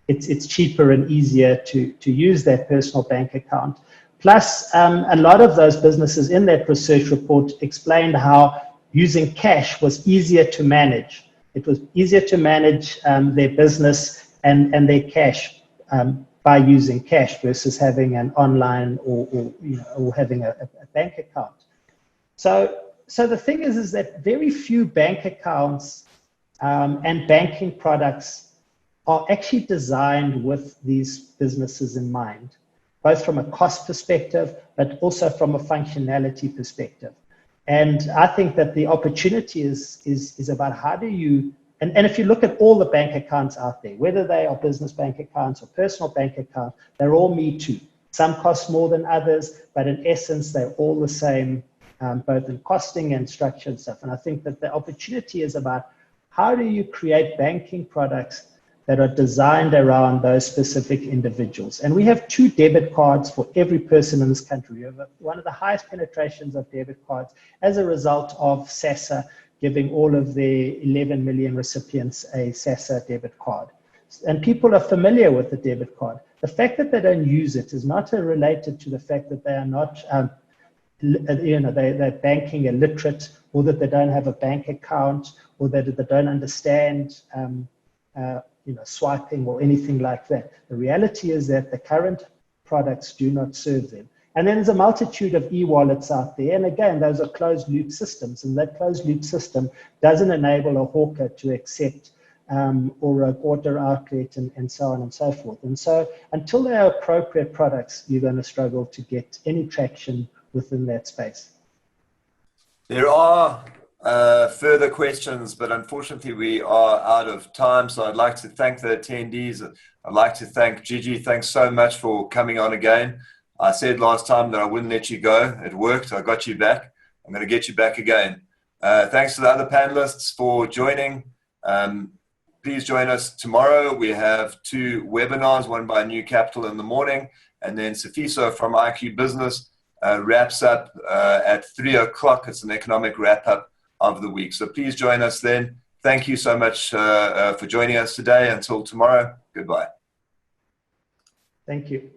it's cheaper and easier to use their personal bank account. Plus, a lot of those businesses in that research report explained how using cash was easier to manage. It was easier to manage their business and their cash by using cash versus having an online or having a bank account. So the thing is that very few bank accounts and banking products are actually designed with these businesses in mind, both from a cost perspective, but also from a functionality perspective. And I think that the opportunity is about how do you, and if you look at all the bank accounts out there, whether they are business bank accounts or personal bank accounts, they're all Me Too. Some cost more than others, but in essence, they're all the same, both in costing and structure and stuff. And I think that the opportunity is about how do you create banking products that are designed around those specific individuals. And we have 2 debit cards for every person in this country. We have one of the highest penetrations of debit cards as a result of SASSA giving all of the 11 million recipients a SASSA debit card. And people are familiar with the debit card. The fact that they don't use it is not related to the fact that they are not, they're banking illiterate, or that they don't have a bank account, or that they don't understand swiping or anything like that. The reality is that the current products do not serve them. And then there's a multitude of e-wallets out there. And again, those are closed loop systems. And that closed loop system doesn't enable a hawker to accept or an order outlet and so on and so forth. And so until they are appropriate products, you're going to struggle to get any traction within that space. There are further questions, but unfortunately we are out of time. So I'd like to thank the attendees. I'd like to thank GG. Thanks so much for coming on again. I said last time that I wouldn't let you go. It worked. I got you back. I'm going to get you back again. Thanks to the other panelists for joining. Please join us tomorrow. We have 2 webinars, one by New Capital in the morning, and then Safiso from IQ Business wraps up at 3 o'clock. It's an economic wrap-up of the week. So please join us then. Thank you so much for joining us today. Until tomorrow, goodbye. Thank you.